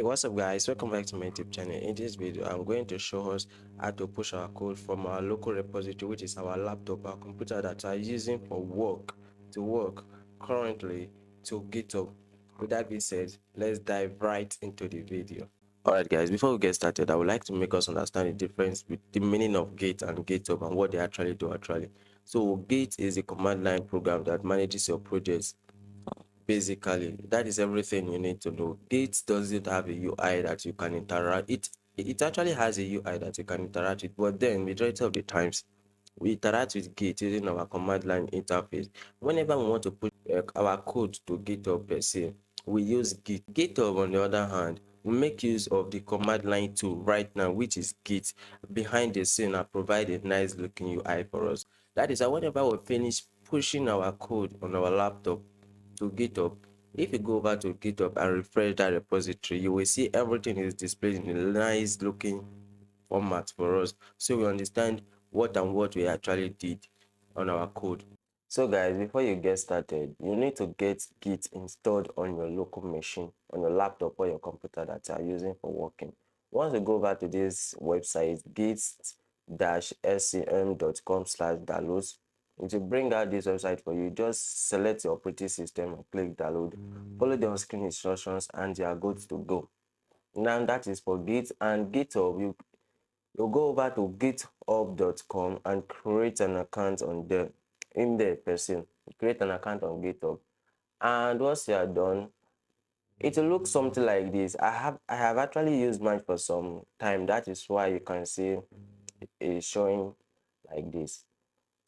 What's up guys, welcome back to my YouTube channel. In this video I'm going to show us how to push our code from our local repository, which is our laptop, our computer that are using for work currently, to GitHub. With that being said, let's dive right into the video. Alright guys, before we get started, I would like to make us understand the difference with the meaning of Git and GitHub and what they actually do. So Git is a command line program that manages your projects. Basically, that is everything you need to know. Git doesn't have a UI that you can interact. It actually has a UI that you can interact with, but then majority of the times we interact with Git using our command line interface. Whenever we want to put our code to GitHub per se, we use Git. GitHub, on the other hand, we make use of the command line tool right now, which is Git, behind the scene, and provide a nice looking UI for us. That is why whenever we finish pushing our code on our laptop to GitHub, if you go over to GitHub and refresh that repository, you will see everything is displayed in a nice looking format for us, so we understand what we actually did on our code. So guys, before you get started, you need to get Git installed on your local machine, on your laptop or your computer that you are using for working. Once you go over to this website, git-scm.com/downloads, it will bring out this website for you. Just select your operating system and click download. Follow the on-screen instructions and you are good to go. Now that is for Git. And GitHub, you go over to github.com and create an account on there. In there, create an account on GitHub. And once you are done, it will look something like this. I have actually used mine for some time. That is why you can see it showing like this.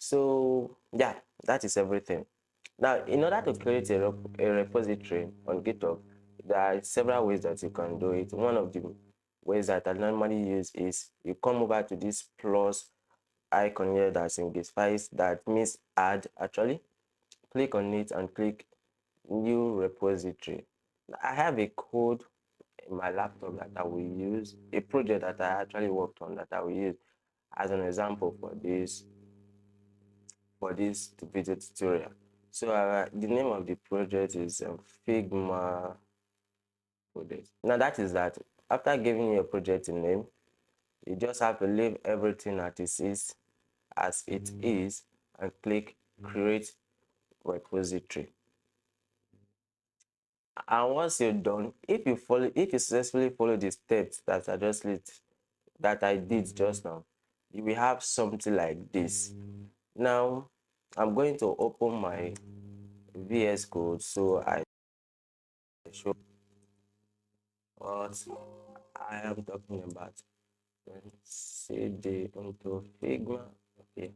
So yeah, that is everything. Now, in order to create a repository on GitHub, there are several ways that you can do it. One of the ways that I normally use is you come over to this plus icon here that's in Git files, that means add actually. Click on it and click new repository. I have a code in my laptop that I will use, a project that I actually worked on that I will use as an example for this video tutorial. So the name of the project is Figma project. Now that is that. After giving your project a name, you just have to leave everything as it is and click create repository. And once you're done, if you successfully follow the steps that I did just now, you will have something like this. Now I'm going to open my VS Code so I show what I am talking about. CD into Figma. Okay.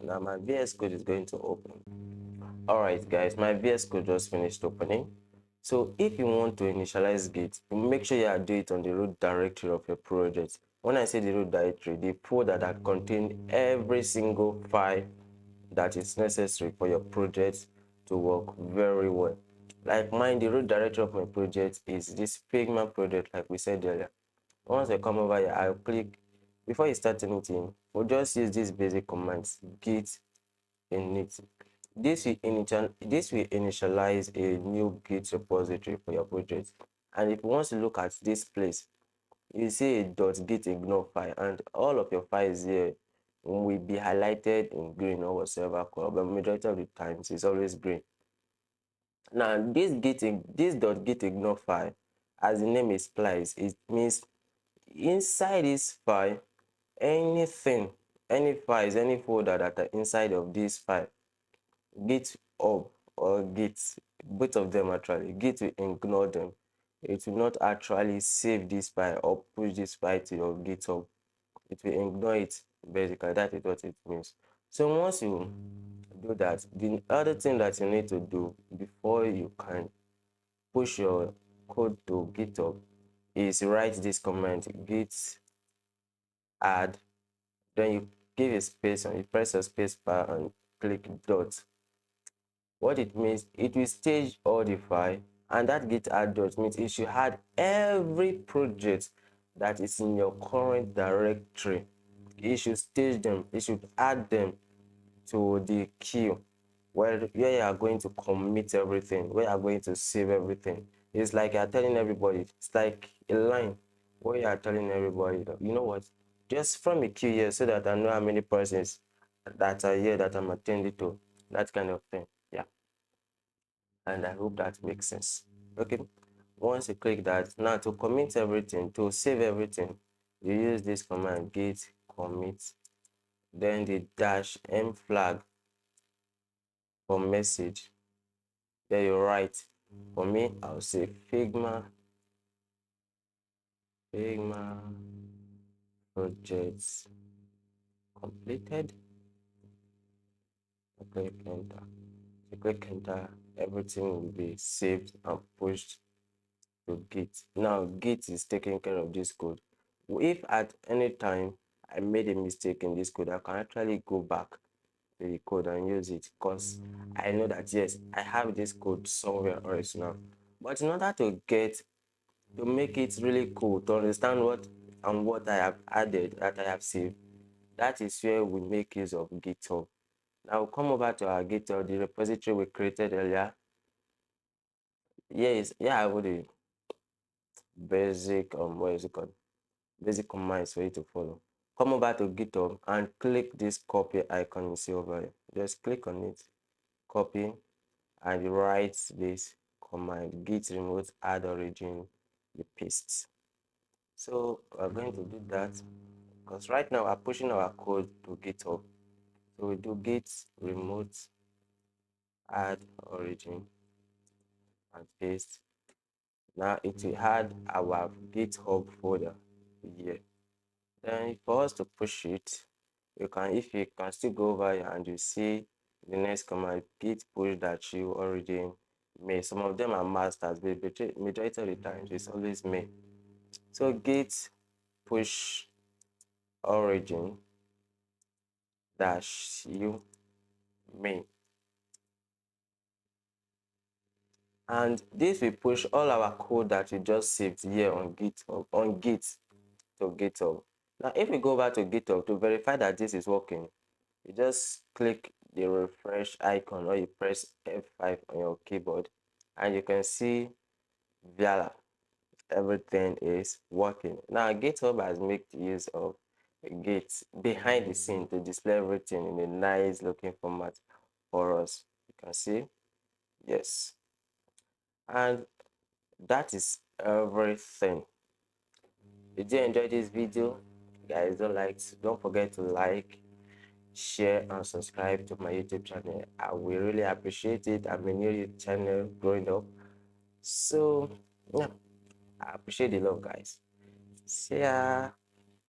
Now my VS Code is going to open. Alright guys, my VS Code just finished opening. So if you want to initialize Git, make sure you do it on the root directory of your project. When I say the root directory, the folder that contains every single file that is necessary for your project to work very well. Like mine, the root directory of my project is this Figma project, like we said earlier. Once I come over here, I'll click, before you start anything, we'll just use these basic commands, git init. This will initialize a new Git repository for your project. And if you want to look at this place, you see a .git ignore file, and all of your files here will be highlighted in green or whatever color, but majority of the times it's always green. Now this .git ignore file, as the name implies, it means inside this file, any files, any folder that are inside of this file, GitHub or Git, both of them actually, Git will ignore them. It will not actually save this file or push this file to your GitHub. It will ignore it. Basically, that is what it means. So once you do that, the other thing that you need to do before you can push your code to GitHub is write this command, git add, then you give a space and you press a space bar and click dot. What it means, it will stage all the file, and that git add dot means it should add every project that is in your current directory. It should stage them, it should add them to the queue. where you are going to commit everything, where you are going to save everything. It's like you're telling everybody, it's like a line where you are telling everybody, you know what, just from a queue here so that I know how many persons that are here that I'm attending to, that kind of thing. Yeah. And I hope that makes sense. Okay. Once you click that, now to commit everything, to save everything, you use this command git commit, then the -m flag for message. Then you write, for me, I'll say Figma projects completed. I click enter. You click enter, everything will be saved and pushed to Git. Now Git is taking care of this code. If at any time I made a mistake in this code, I can actually go back to the code and use it, because I know that yes, I have this code somewhere else now. But in order to make it really cool, to understand what I have added, that I have saved, that is where we make use of GitHub. Now we'll come over to our GitHub, the repository we created earlier. Yes, yeah, I would basic what is it called? Basic commands for you to follow. Come over to GitHub and click this copy icon you see over here. Just click on it, copy, and you write this command git remote add origin, you paste. So we're going to do that because right now we're pushing our code to GitHub. So we do git remote add origin and paste. Now it will add our GitHub folder here. Then for us to push it, if you can still go over here and you see the next command, git push that you already made. Some of them are masters, but majority of the times it's always me. So git push origin dash you main, and this will push all our code that we just saved here on GitHub, on Git to GitHub. Now if we go over to GitHub to verify that this is working, you just click the refresh icon or you press F5 on your keyboard and you can see voila, everything is working. Now GitHub has made use of Git behind the scene to display everything in a nice looking format for us. You can see, yes, and that is everything. Did you enjoy this video? Guys, don't forget to like, share, and subscribe to my YouTube channel. I will really appreciate it. I'm a new YouTube channel growing up, so yeah, I appreciate the love, guys. See ya.